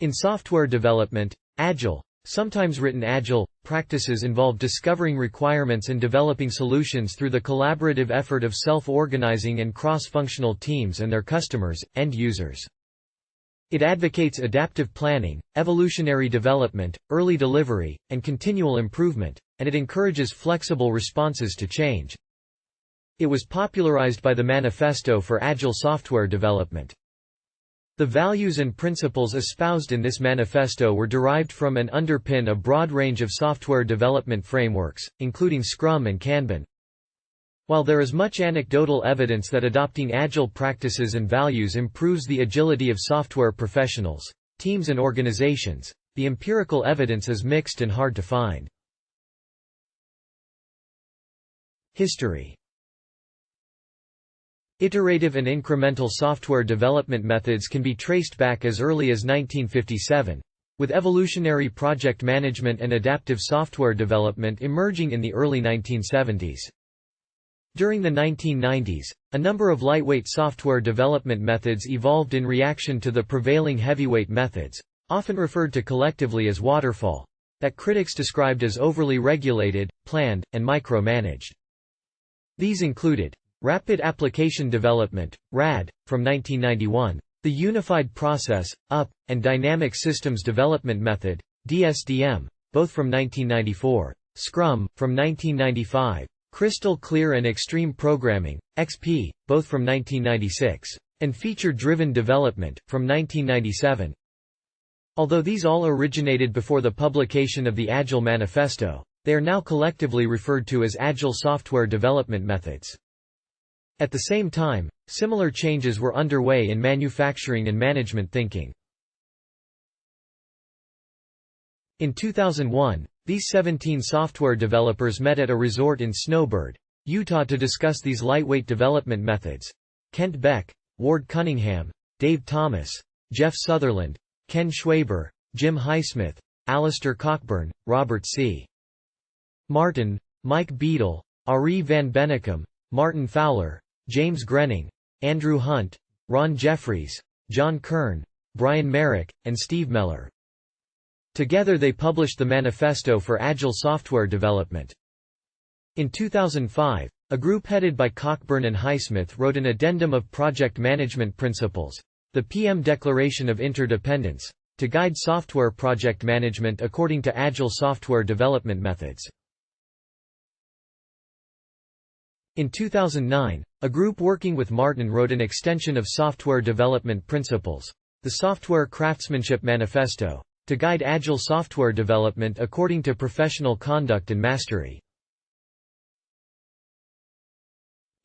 In software development, Agile, sometimes written Agile, practices involve discovering requirements and developing solutions through the collaborative effort of self-organizing and cross-functional teams and their customers, end users. It advocates adaptive planning, evolutionary development, early delivery, and continual improvement, and it encourages flexible responses to change. It was popularized by the Manifesto for Agile Software Development. The values and principles espoused in this manifesto were derived from and underpin a broad range of software development frameworks, including Scrum and Kanban. While there is much anecdotal evidence that adopting Agile practices and values improves the agility of software professionals, teams and organizations, the empirical evidence is mixed and hard to find. History. Iterative and incremental software development methods can be traced back as early as 1957, with evolutionary project management and adaptive software development emerging in the early 1970s. During the 1990s, a number of lightweight software development methods evolved in reaction to the prevailing heavyweight methods, often referred to collectively as Waterfall, that critics described as overly regulated, planned, and micromanaged. These included Rapid Application Development, RAD, from 1991, the Unified Process, UP, and Dynamic Systems Development Method, DSDM, both from 1994, Scrum, from 1995, Crystal Clear and Extreme Programming, XP, both from 1996, and Feature-Driven Development, from 1997. Although these all originated before the publication of the Agile Manifesto, they are now collectively referred to as Agile Software Development Methods. At the same time, similar changes were underway in manufacturing and management thinking. In 2001, these 17 software developers met at a resort in Snowbird, Utah to discuss these lightweight development methods. Kent Beck, Ward Cunningham, Dave Thomas, Jeff Sutherland, Ken Schwaber, Jim Highsmith, Alistair Cockburn, Robert C. Martin, Mike Beadle, Ari Van Bennekom, Martin Fowler, James Grenning, Andrew Hunt, Ron Jeffries, John Kern, Brian Merrick, and Steve Meller. Together they published the Manifesto for Agile Software Development. In 2005, a group headed by Cockburn and Highsmith wrote an addendum of project management principles, the PM Declaration of Interdependence, to guide software project management according to Agile software development methods. In 2009, a group working with Martin wrote an extension of software development principles, the Software Craftsmanship Manifesto, to guide Agile software development according to professional conduct and mastery.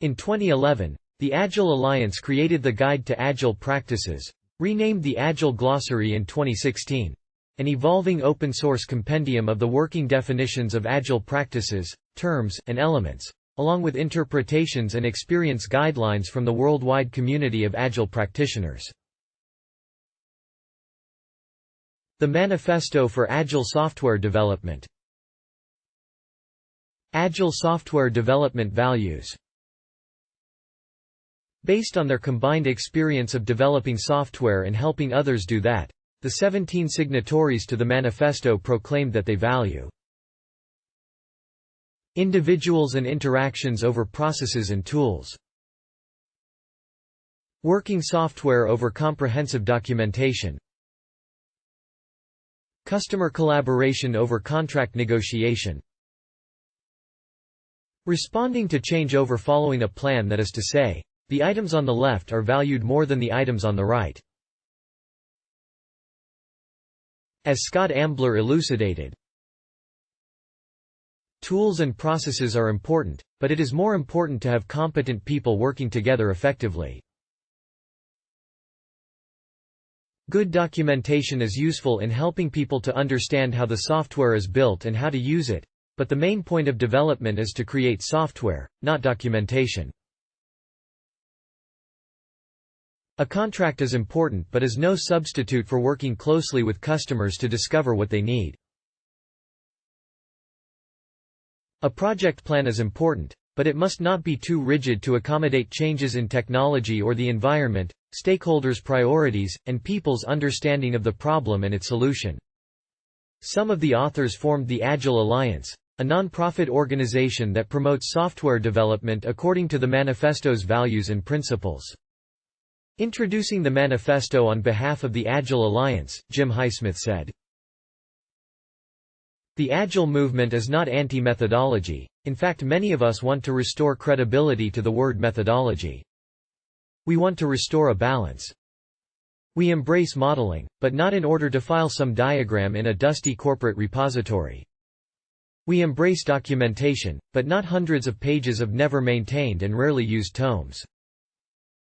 In 2011, the Agile Alliance created the Guide to Agile Practices, renamed the Agile Glossary in 2016, an evolving open-source compendium of the working definitions of Agile practices, terms, and elements, along with interpretations and experience guidelines from the worldwide community of Agile practitioners. The Manifesto for Agile Software Development. Agile Software Development Values. Based on their combined experience of developing software and helping others do that, the 17 signatories to the manifesto proclaimed that they value individuals and interactions over processes and tools, working software over comprehensive documentation, customer collaboration over contract negotiation, responding to change over following a plan, that is to say, the items on the left are valued more than the items on the right. As Scott Ambler elucidated, tools and processes are important, but it is more important to have competent people working together effectively. Good documentation is useful in helping people to understand how the software is built and how to use it, but the main point of development is to create software, not documentation. A contract is important but is no substitute for working closely with customers to discover what they need. A project plan is important, but it must not be too rigid to accommodate changes in technology or the environment, stakeholders' priorities, and people's understanding of the problem and its solution. Some of the authors formed the Agile Alliance, a non-profit organization that promotes software development according to the Manifesto's values and principles. Introducing the Manifesto on behalf of the Agile Alliance, Jim Highsmith said, "The Agile movement is not anti-methodology. In fact, many of us want to restore credibility to the word methodology. We want to restore a balance. We embrace modeling, but not in order to file some diagram in a dusty corporate repository. We embrace documentation, but not hundreds of pages of never-maintained and rarely used tomes.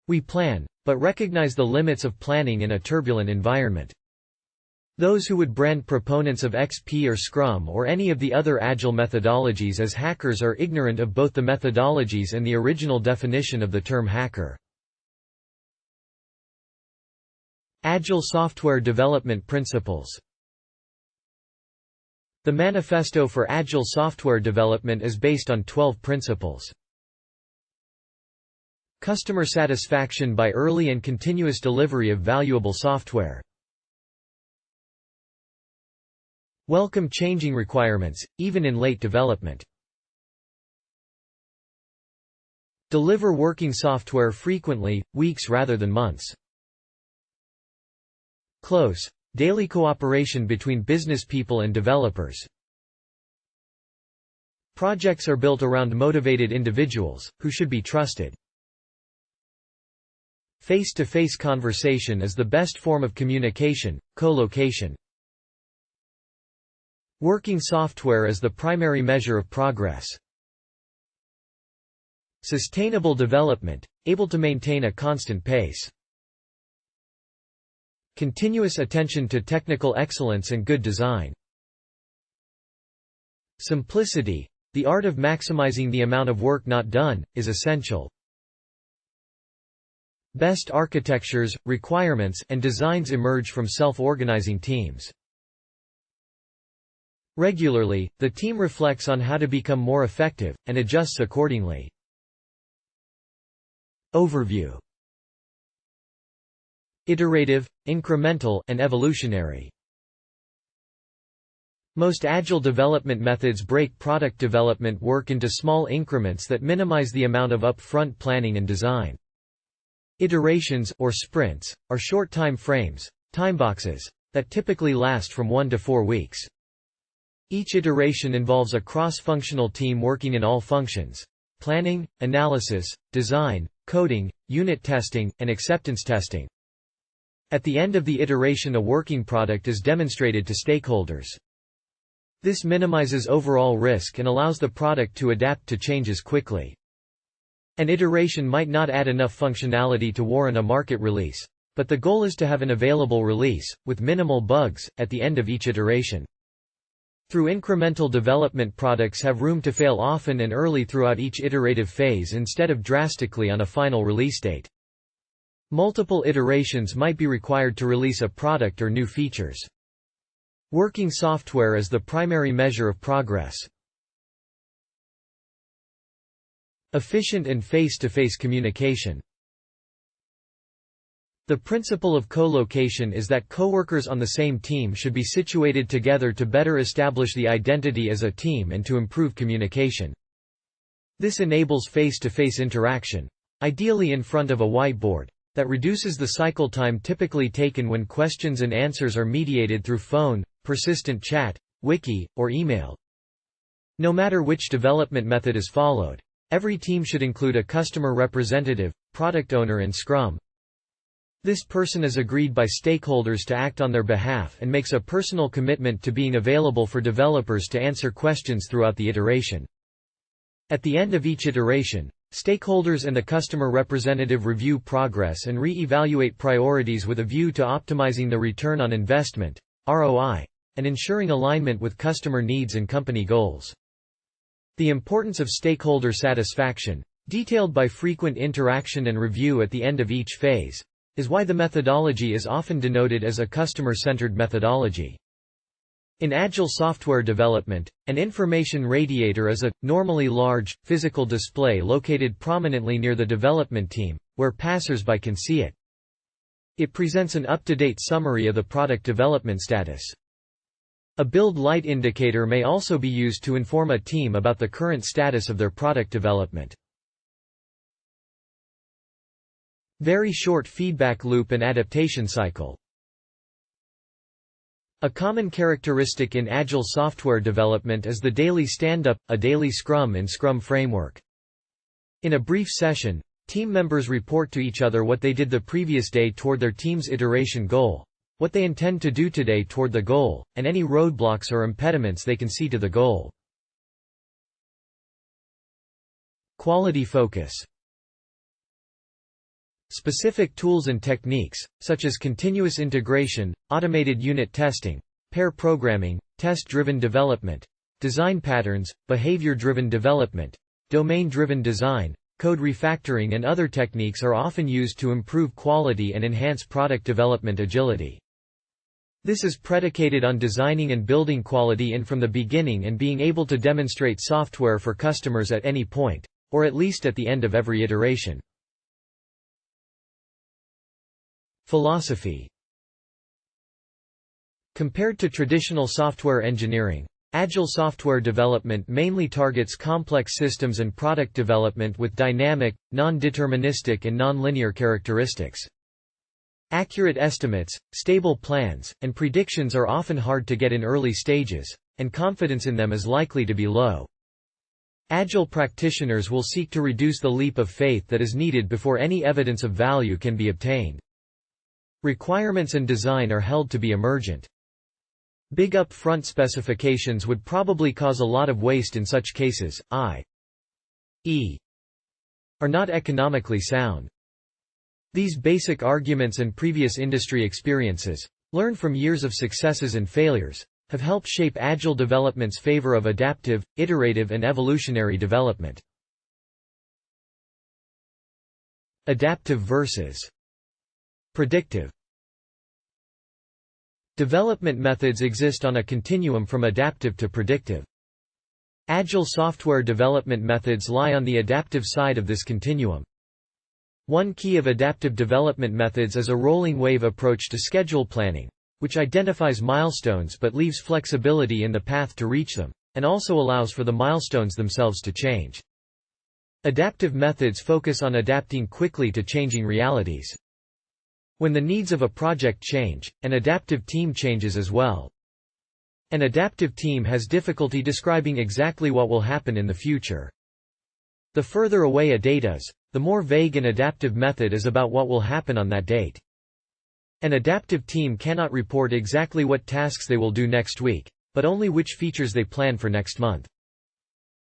We plan, but recognize the limits of planning in a turbulent environment. Those who would brand proponents of XP or Scrum or any of the other Agile methodologies as hackers are ignorant of both the methodologies and the original definition of the term hacker." Agile Software Development Principles. The Manifesto for Agile Software Development is based on 12 principles. Customer satisfaction by early and continuous delivery of valuable software. Welcome changing requirements, even in late development. Deliver working software frequently, weeks rather than months. Close, daily cooperation between business people and developers. Projects are built around motivated individuals, who should be trusted. Face-to-face conversation is the best form of communication, co-location. Working software is the primary measure of progress. Sustainable development, able to maintain a constant pace. Continuous attention to technical excellence and good design. Simplicity, the art of maximizing the amount of work not done, is essential. Best architectures, requirements, and designs emerge from self-organizing teams. Regularly, the team reflects on how to become more effective, and adjusts accordingly. Overview. Iterative, incremental, and evolutionary. Most Agile development methods break product development work into small increments that minimize the amount of upfront planning and design. Iterations, or sprints, are short time frames, timeboxes, that typically last from 1 to 4 weeks. Each iteration involves a cross-functional team working in all functions: planning, analysis, design, coding, unit testing, and acceptance testing. At the end of the iteration, a working product is demonstrated to stakeholders. This minimizes overall risk and allows the product to adapt to changes quickly. An iteration might not add enough functionality to warrant a market release, but the goal is to have an available release, with minimal bugs, at the end of each iteration. Through incremental development, products have room to fail often and early throughout each iterative phase instead of drastically on a final release date. Multiple iterations might be required to release a product or new features. Working software is the primary measure of progress. Efficient and face-to-face communication. The principle of co-location is that coworkers on the same team should be situated together to better establish the identity as a team and to improve communication. This enables face-to-face interaction, ideally in front of a whiteboard, that reduces the cycle time typically taken when questions and answers are mediated through phone, persistent chat, wiki, or email. No matter which development method is followed, every team should include a customer representative, product owner, and Scrum. This person is agreed by stakeholders to act on their behalf and makes a personal commitment to being available for developers to answer questions throughout the iteration. At the end of each iteration, stakeholders and the customer representative review progress and re-evaluate priorities with a view to optimizing the return on investment, ROI, and ensuring alignment with customer needs and company goals. The importance of stakeholder satisfaction, detailed by frequent interaction and review at the end of each phase, is why the methodology is often denoted as a customer-centered methodology. In Agile software development, an information radiator is a, normally large, physical display located prominently near the development team, where passers-by can see it. It presents an up-to-date summary of the product development status. A build light indicator may also be used to inform a team about the current status of their product development. Very short feedback loop and adaptation cycle. A common characteristic in Agile software development is the daily stand-up, a daily Scrum in Scrum framework. In a brief session, team members report to each other what they did the previous day toward their team's iteration goal, what they intend to do today toward the goal, and any roadblocks or impediments they can see to the goal. Quality focus. Specific tools and techniques, such as continuous integration, automated unit testing, pair programming, test-driven development, design patterns, behavior-driven development, domain-driven design, code refactoring and other techniques are often used to improve quality and enhance product development agility. This is predicated on designing and building quality in from the beginning and being able to demonstrate software for customers at any point, or at least at the end of every iteration. Philosophy. Compared to traditional software engineering, Agile software development mainly targets complex systems and product development with dynamic, non-deterministic and non-linear characteristics. Accurate estimates, stable plans, and predictions are often hard to get in early stages, and confidence in them is likely to be low. Agile practitioners will seek to reduce the leap of faith that is needed before any evidence of value can be obtained. Requirements and design are held to be emergent. Big up-front specifications would probably cause a lot of waste in such cases, i.e. are not economically sound. These basic arguments and previous industry experiences, learned from years of successes and failures, have helped shape Agile development's favor of adaptive, iterative and evolutionary development. Adaptive versus predictive. Development methods exist on a continuum from adaptive to predictive. Agile software development methods lie on the adaptive side of this continuum. One key of adaptive development methods is a rolling wave approach to schedule planning, which identifies milestones but leaves flexibility in the path to reach them, and also allows for the milestones themselves to change. Adaptive methods focus on adapting quickly to changing realities. When the needs of a project change, an adaptive team changes as well. An adaptive team has difficulty describing exactly what will happen in the future. The further away a date is, the more vague an adaptive method is about what will happen on that date. An adaptive team cannot report exactly what tasks they will do next week, but only which features they plan for next month.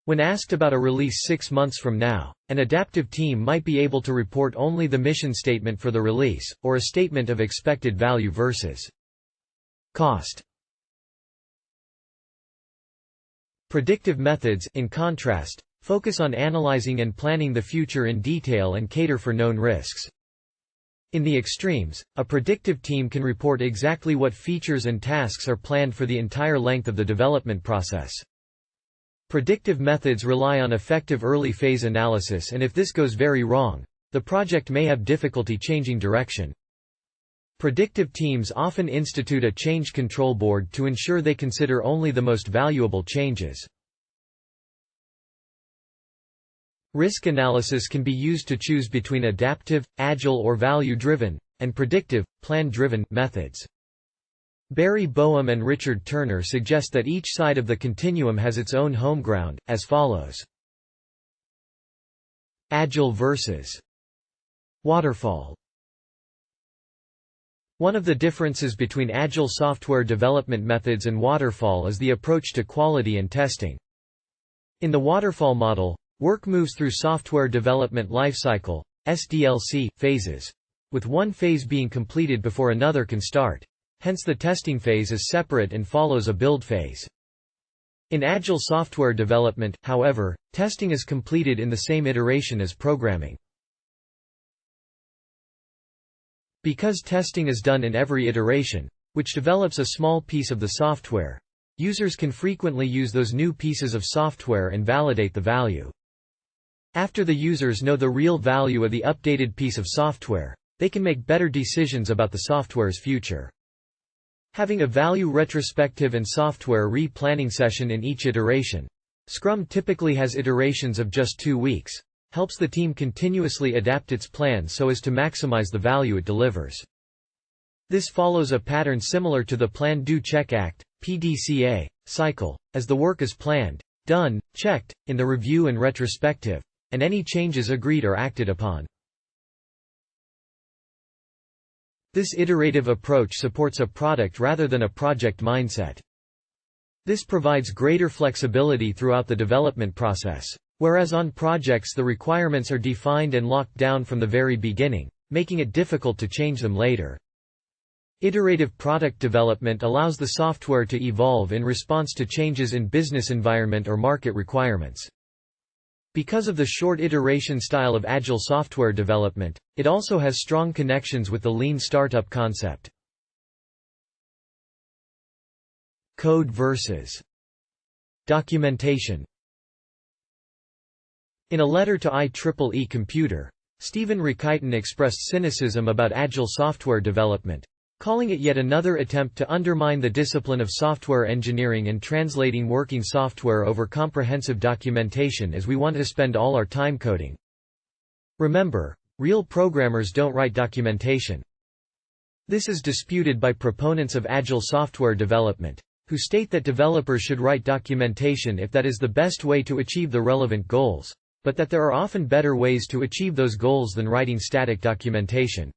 When asked about a release 6 months from now, an adaptive team might be able to report only the mission statement for the release, or a statement of expected value versus cost. Predictive methods, in contrast, focus on analyzing and planning the future in detail and cater for known risks. In the extremes, a predictive team can report exactly what features and tasks are planned for the entire length of the development process. Predictive methods rely on effective early-phase analysis, and if this goes very wrong, the project may have difficulty changing direction. Predictive teams often institute a change control board to ensure they consider only the most valuable changes. Risk analysis can be used to choose between adaptive, agile or value-driven, and predictive, plan-driven methods. Barry Boehm and Richard Turner suggest that each side of the continuum has its own home ground, as follows. Agile versus Waterfall. One of the differences between Agile software development methods and Waterfall is the approach to quality and testing. In the Waterfall model, work moves through software development lifecycle (SDLC) phases, with one phase being completed before another can start. Hence the testing phase is separate and follows a build phase. In Agile software development, however, testing is completed in the same iteration as programming. Because testing is done in every iteration, which develops a small piece of the software, users can frequently use those new pieces of software and validate the value. After the users know the real value of the updated piece of software, they can make better decisions about the software's future. Having a value retrospective and software re-planning session in each iteration. Scrum typically has iterations of just 2 weeks. Helps the team continuously adapt its plan so as to maximize the value it delivers. This follows a pattern similar to the Plan Do Check Act (PDCA) cycle, as the work is planned, done, checked, in the review and retrospective, and any changes agreed or acted upon. This iterative approach supports a product rather than a project mindset. This provides greater flexibility throughout the development process, whereas on projects the requirements are defined and locked down from the very beginning, making it difficult to change them later. Iterative product development allows the software to evolve in response to changes in business environment or market requirements. Because of the short iteration style of Agile software development, it also has strong connections with the lean startup concept. Code versus documentation. In a letter to IEEE Computer, Stephen Rakiten expressed cynicism about Agile software development, calling it yet another attempt to undermine the discipline of software engineering and translating working software over comprehensive documentation as we want to spend all our time coding. Remember, real programmers don't write documentation. This is disputed by proponents of Agile software development, who state that developers should write documentation if that is the best way to achieve the relevant goals, but that there are often better ways to achieve those goals than writing static documentation.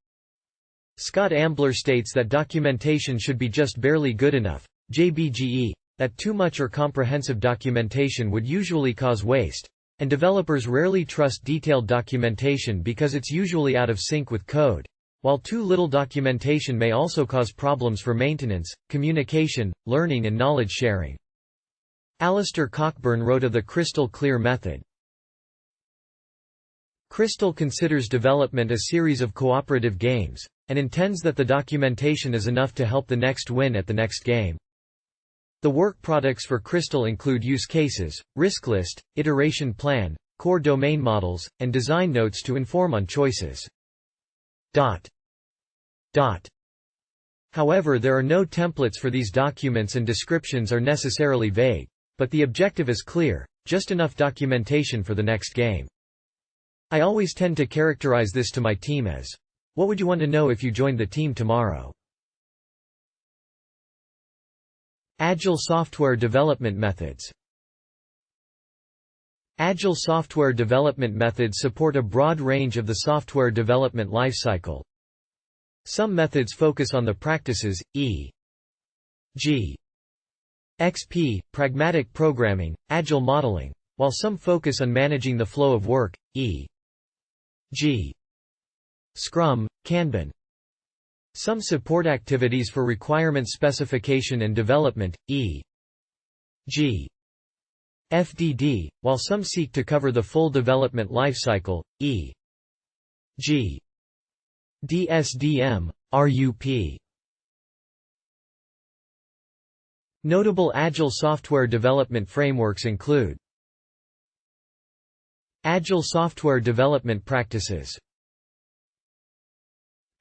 Scott Ambler states that documentation should be just barely good enough, JBGE, that too much or comprehensive documentation would usually cause waste, and developers rarely trust detailed documentation because it's usually out of sync with code, while too little documentation may also cause problems for maintenance, communication, learning and knowledge sharing. Alistair Cockburn wrote of the Crystal Clear method. Crystal considers development a series of cooperative games, and intends that the documentation is enough to help the next win at the next game. The work products for Crystal include use cases, risk list, iteration plan, core domain models, and design notes to inform on choices. However, there are no templates for these documents and descriptions are necessarily vague, but the objective is clear, just enough documentation for the next game. I always tend to characterize this to my team as, "What would you want to know if you joined the team tomorrow?" Agile software development methods. Agile software development methods support a broad range of the software development lifecycle. Some methods focus on the practices, e.g. XP, pragmatic programming, agile modeling, while some focus on managing the flow of work, e.g. Scrum, Kanban. Some support activities for requirement specification and development, e.g. FDD, while some seek to cover the full development lifecycle, e.g. DSDM, RUP. Notable Agile software development frameworks include Agile software development practices.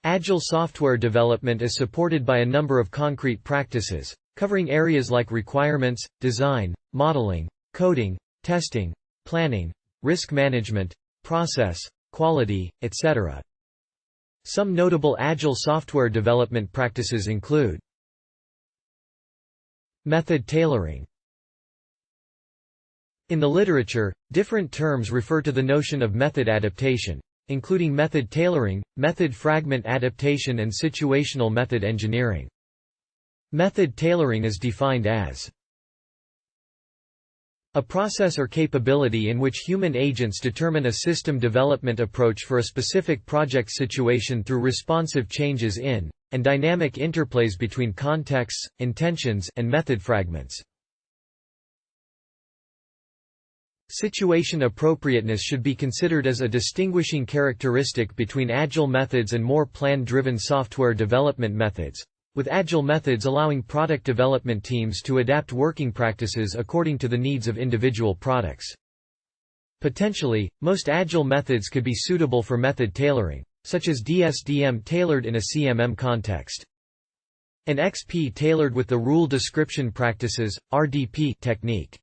Agile software development is supported by a number of concrete practices, covering areas like requirements, design, modeling, coding, testing, planning, risk management, process, quality, etc. Some notable Agile software development practices include method tailoring. In the literature, different terms refer to the notion of method adaptation, including method tailoring, method fragment adaptation and situational method engineering. Method tailoring is defined as a process or capability in which human agents determine a system development approach for a specific project situation through responsive changes in, and dynamic interplays between contexts, intentions, and method fragments. Situation appropriateness should be considered as a distinguishing characteristic between Agile methods and more plan-driven software development methods, with Agile methods allowing product development teams to adapt working practices according to the needs of individual products. Potentially, most Agile methods could be suitable for method tailoring, such as DSDM tailored in a CMM context, and XP tailored with the Rule Description Practices (RDP) technique.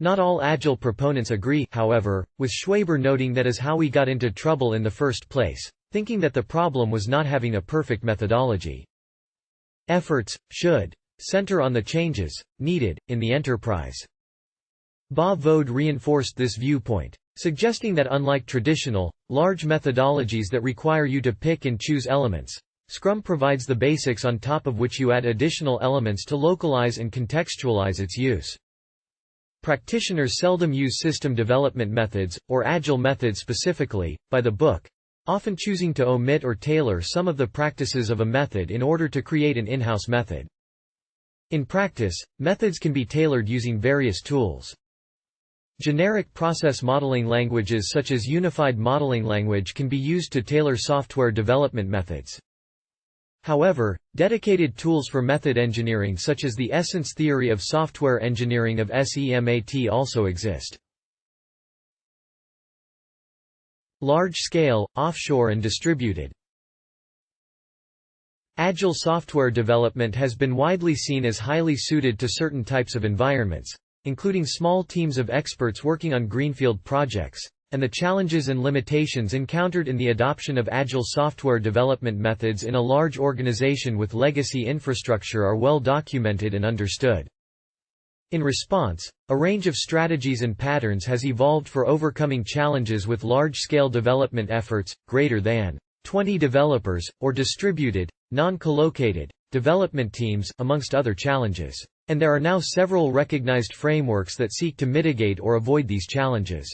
Not all Agile proponents agree, however, with Schwaber noting that is how we got into trouble in the first place, thinking that the problem was not having a perfect methodology. Efforts should center on the changes needed in the enterprise. Ba-Vode reinforced this viewpoint, suggesting that unlike traditional, large methodologies that require you to pick and choose elements, Scrum provides the basics on top of which you add additional elements to localize and contextualize its use. Practitioners seldom use system development methods, or Agile methods specifically, by the book, often choosing to omit or tailor some of the practices of a method in order to create an in-house method. In practice, methods can be tailored using various tools. Generic process modeling languages such as Unified Modeling Language can be used to tailor software development methods. However, dedicated tools for method engineering such as the Essence Theory of Software Engineering of SEMAT also exist. Large-scale, offshore and distributed. Agile software development has been widely seen as highly suited to certain types of environments, including small teams of experts working on greenfield projects, and the challenges and limitations encountered in the adoption of Agile software development methods in a large organization with legacy infrastructure are well documented and understood. In response, a range of strategies and patterns has evolved for overcoming challenges with large-scale development efforts, greater than 20 developers, or distributed, non-collocated, development teams, amongst other challenges. And there are now several recognized frameworks that seek to mitigate or avoid these challenges.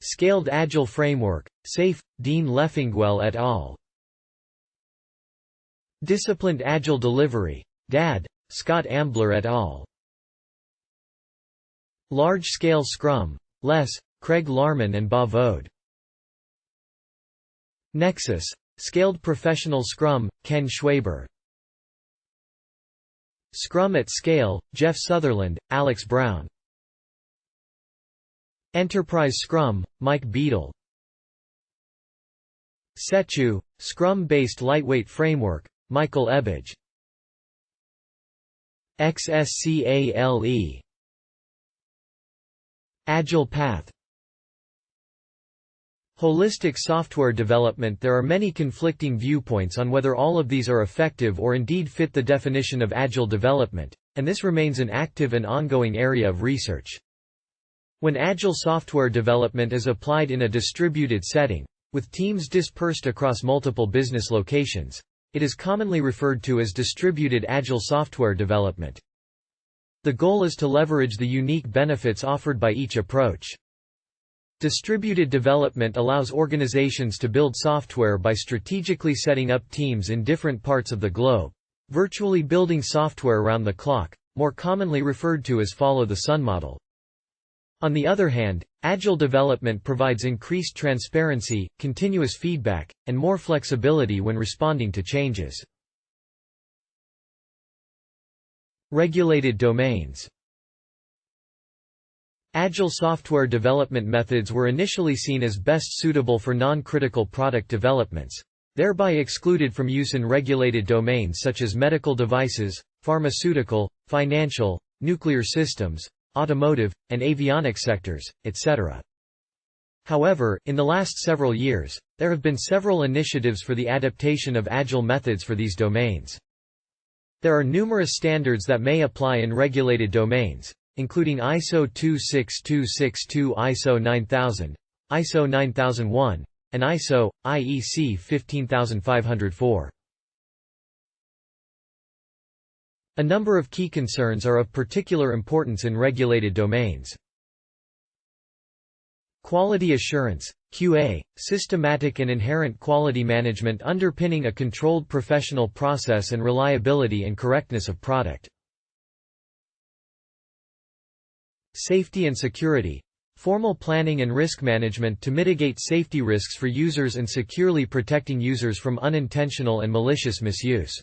Scaled Agile Framework, SAFe, Dean Leffingwell et al. Disciplined Agile Delivery, DAD, Scott Ambler et al. Large-Scale Scrum, Less, Craig Larman and Ba-Vode. Nexus, Scaled Professional Scrum, Ken Schwaber. Scrum at Scale, Jeff Sutherland, Alex Brown. Enterprise Scrum, Mike Beadle. Sechu, Scrum-based lightweight framework, Michael Ebbage. XSCALE. Agile Path. Holistic software development. There are many conflicting viewpoints on whether all of these are effective or indeed fit the definition of Agile development, and this remains an active and ongoing area of research. When Agile software development is applied in a distributed setting, with teams dispersed across multiple business locations, it is commonly referred to as distributed Agile software development. The goal is to leverage the unique benefits offered by each approach. Distributed development allows organizations to build software by strategically setting up teams in different parts of the globe, virtually building software around the clock, more commonly referred to as follow-the-sun model. On the other hand, Agile development provides increased transparency, continuous feedback, and more flexibility when responding to changes. Regulated domains. Agile software development methods were initially seen as best suitable for non-critical product developments, thereby excluded from use in regulated domains such as medical devices, pharmaceutical, financial, nuclear systems, automotive, and avionics sectors, etc. However, in the last several years, there have been several initiatives for the adaptation of Agile methods for these domains. There are numerous standards that may apply in regulated domains, including ISO 26262, ISO 9000, ISO 9001, and ISO, IEC 15504. A number of key concerns are of particular importance in regulated domains. Quality assurance, QA, systematic and inherent quality management underpinning a controlled professional process and reliability and correctness of product. Safety and security, formal planning and risk management to mitigate safety risks for users and securely protecting users from unintentional and malicious misuse.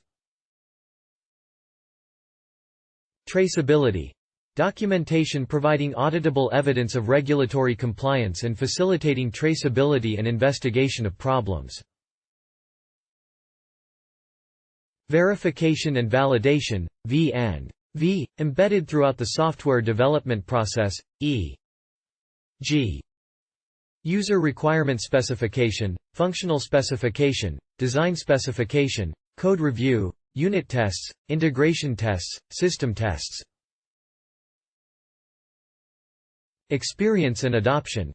Traceability, Documentation providing auditable evidence of regulatory compliance and facilitating traceability and investigation of problems. Verification and validation, V&V, embedded throughout the software development process, e.g. user requirement specification, functional specification, design specification, code review, unit tests, integration tests, system tests. Experience and adoption.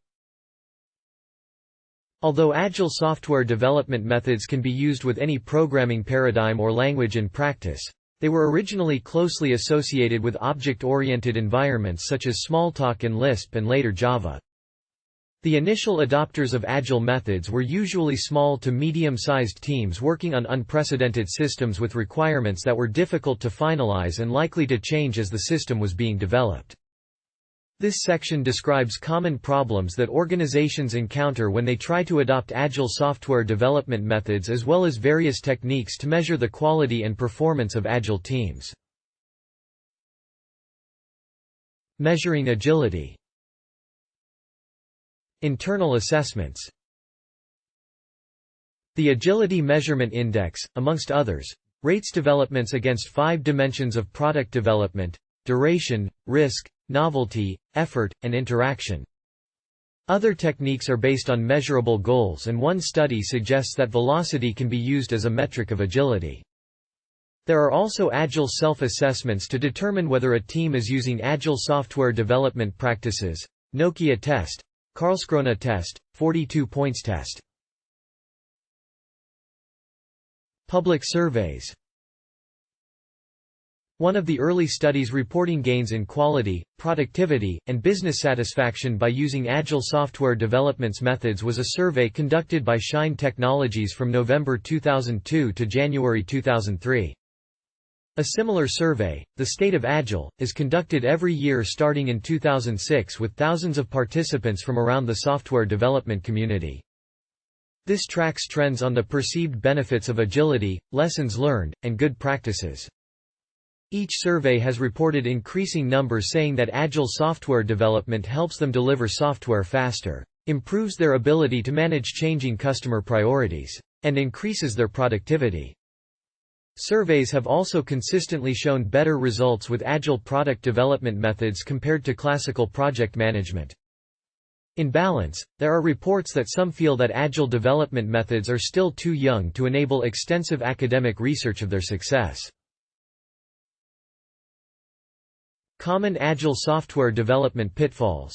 Although Agile software development methods can be used with any programming paradigm or language in practice, they were originally closely associated with object-oriented environments such as Smalltalk in Lisp and later Java. The initial adopters of Agile methods were usually small to medium-sized teams working on unprecedented systems with requirements that were difficult to finalize and likely to change as the system was being developed. This section describes common problems that organizations encounter when they try to adopt Agile software development methods as well as various techniques to measure the quality and performance of Agile teams. Measuring agility. Internal assessments. The Agility Measurement Index, amongst others, rates developments against 5 dimensions of product development: duration, risk, novelty, effort, and interaction. Other techniques are based on measurable goals, and one study suggests that velocity can be used as a metric of agility. There are also Agile self-assessments to determine whether a team is using Agile software development practices: Nokia test, Karlskrona test, 42 points test. Public surveys. One of the early studies reporting gains in quality, productivity, and business satisfaction by using Agile software development methods was a survey conducted by Shine Technologies from November 2002 to January 2003. A similar survey, The State of Agile, is conducted every year starting in 2006 with thousands of participants from around the software development community. This tracks trends on the perceived benefits of agility, lessons learned, and good practices. Each survey has reported increasing numbers saying that Agile software development helps them deliver software faster, improves their ability to manage changing customer priorities, and increases their productivity. Surveys have also consistently shown better results with Agile product development methods compared to classical project management. In balance, there are reports that some feel that Agile development methods are still too young to enable extensive academic research of their success. Common Agile software development pitfalls.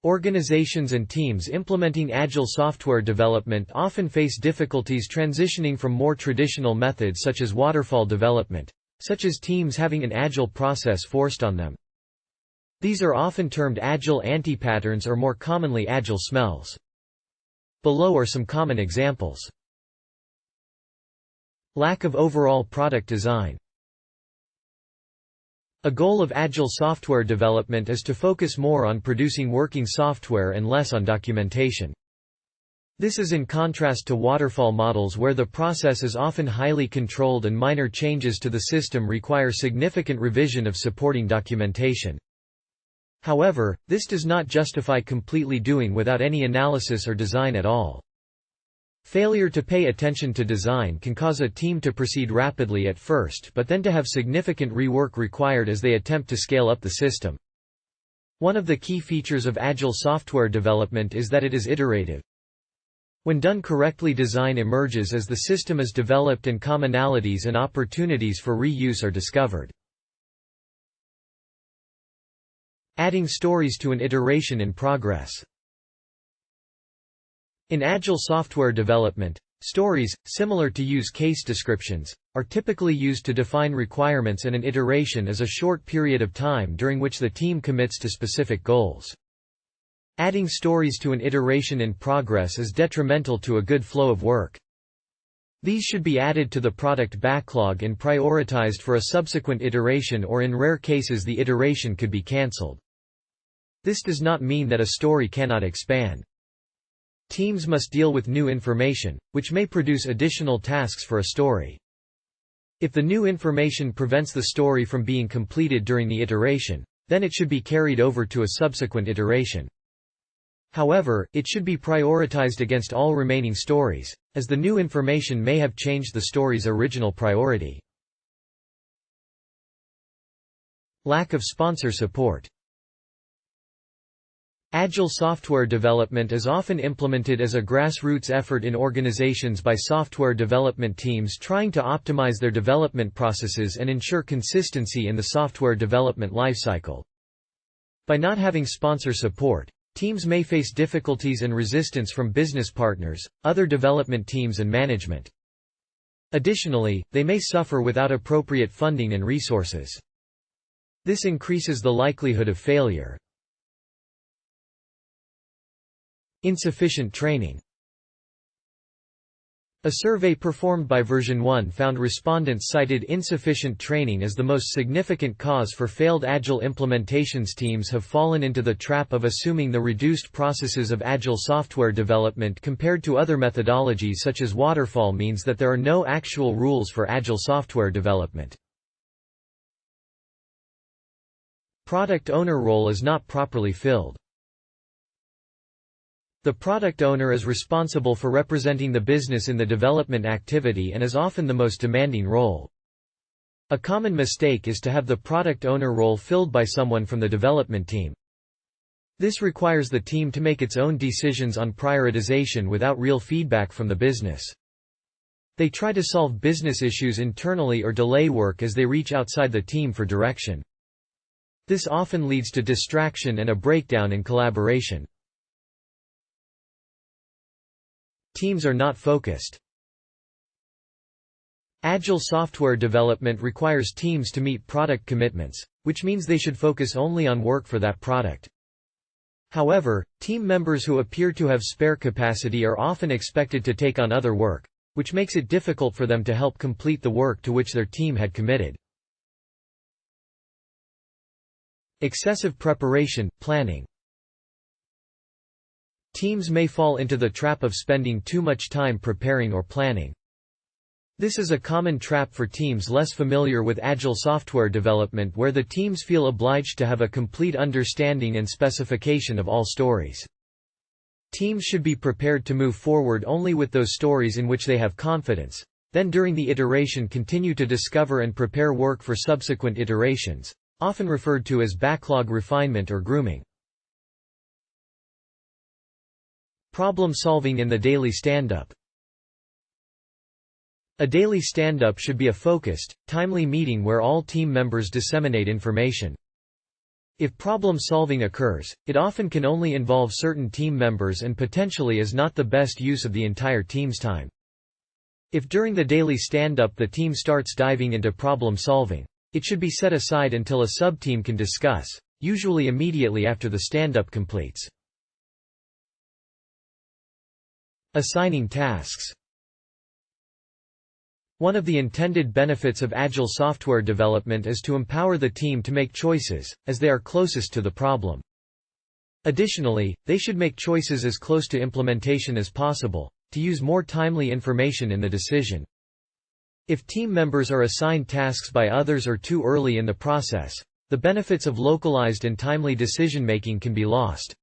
Organizations and teams implementing Agile software development often face difficulties transitioning from more traditional methods such as Waterfall development, such as teams having an Agile process forced on them. These are often termed Agile anti-patterns or more commonly Agile smells. Below are some common examples. Lack of overall product design. A goal of Agile software development is to focus more on producing working software and less on documentation. This is in contrast to waterfall models where the process is often highly controlled and minor changes to the system require significant revision of supporting documentation. However, this does not justify completely doing without any analysis or design at all. Failure to pay attention to design can cause a team to proceed rapidly at first but then to have significant rework required as they attempt to scale up the system. One of the key features of Agile software development is that it is iterative. When done correctly, design emerges as the system is developed and commonalities and opportunities for reuse are discovered. Adding stories to an iteration in progress. In Agile software development, stories, similar to use case descriptions, are typically used to define requirements, and an iteration is a short period of time during which the team commits to specific goals. Adding stories to an iteration in progress is detrimental to a good flow of work. These should be added to the product backlog and prioritized for a subsequent iteration, or in rare cases the iteration could be cancelled. This does not mean that a story cannot expand. Teams must deal with new information, which may produce additional tasks for a story. If the new information prevents the story from being completed during the iteration, then it should be carried over to a subsequent iteration. However, it should be prioritized against all remaining stories, as the new information may have changed the story's original priority. Lack of sponsor support. Agile software development is often implemented as a grassroots effort in organizations by software development teams trying to optimize their development processes and ensure consistency in the software development lifecycle. By not having sponsor support, teams may face difficulties and resistance from business partners, other development teams and management. Additionally, they may suffer without appropriate funding and resources. This increases the likelihood of failure. Insufficient training. A survey performed by Version 1 found respondents cited insufficient training as the most significant cause for failed Agile implementations. Teams have fallen into the trap of assuming the reduced processes of Agile software development compared to other methodologies such as Waterfall means that there are no actual rules for Agile software development. Product owner role is not properly filled. The product owner is responsible for representing the business in the development activity and is often the most demanding role. A common mistake is to have the product owner role filled by someone from the development team. This requires the team to make its own decisions on prioritization without real feedback from the business. They try to solve business issues internally or delay work as they reach outside the team for direction. This often leads to distraction and a breakdown in collaboration. Teams are not focused. Agile software development requires teams to meet product commitments, which means they should focus only on work for that product. However, team members who appear to have spare capacity are often expected to take on other work, which makes it difficult for them to help complete the work to which their team had committed. Excessive preparation, planning. Teams may fall into the trap of spending too much time preparing or planning. This is a common trap for teams less familiar with Agile software development, where the teams feel obliged to have a complete understanding and specification of all stories. Teams should be prepared to move forward only with those stories in which they have confidence, then during the iteration continue to discover and prepare work for subsequent iterations, often referred to as backlog refinement or grooming. Problem solving in the daily stand-up. A daily stand-up should be a focused, timely meeting where all team members disseminate information. If problem solving occurs, it often can only involve certain team members and potentially is not the best use of the entire team's time. If during the daily stand-up the team starts diving into problem solving, it should be set aside until a sub-team can discuss, usually immediately after the stand-up completes. Assigning tasks. One of the intended benefits of Agile software development is to empower the team to make choices, as they are closest to the problem. Additionally, they should make choices as close to implementation as possible, to use more timely information in the decision. If team members are assigned tasks by others or too early in the process, the benefits of localized and timely decision-making can be lost.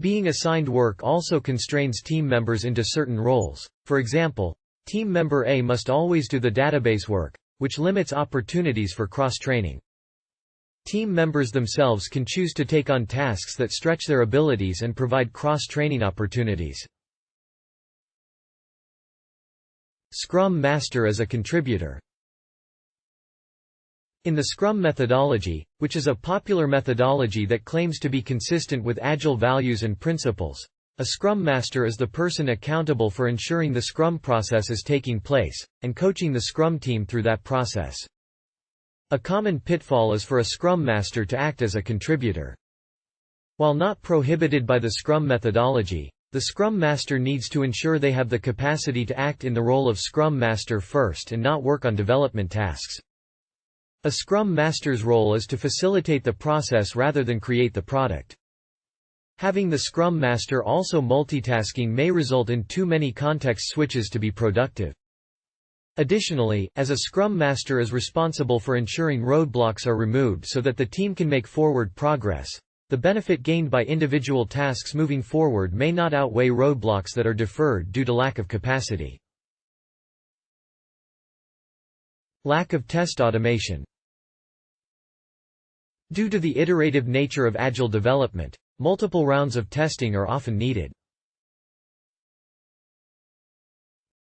Being assigned work also constrains team members into certain roles. For example, team member A must always do the database work, which limits opportunities for cross-training. Team members themselves can choose to take on tasks that stretch their abilities and provide cross-training opportunities. Scrum Master as a contributor. In the Scrum methodology, which is a popular methodology that claims to be consistent with Agile values and principles, a Scrum Master is the person accountable for ensuring the Scrum process is taking place, and coaching the Scrum team through that process. A common pitfall is for a Scrum Master to act as a contributor. While not prohibited by the Scrum methodology, the Scrum Master needs to ensure they have the capacity to act in the role of Scrum Master first and not work on development tasks. A Scrum Master's role is to facilitate the process rather than create the product. Having the Scrum Master also multitasking may result in too many context switches to be productive. Additionally, as a Scrum Master is responsible for ensuring roadblocks are removed so that the team can make forward progress, the benefit gained by individual tasks moving forward may not outweigh roadblocks that are deferred due to lack of capacity. Lack of test automation. Due to the iterative nature of Agile development, multiple rounds of testing are often needed.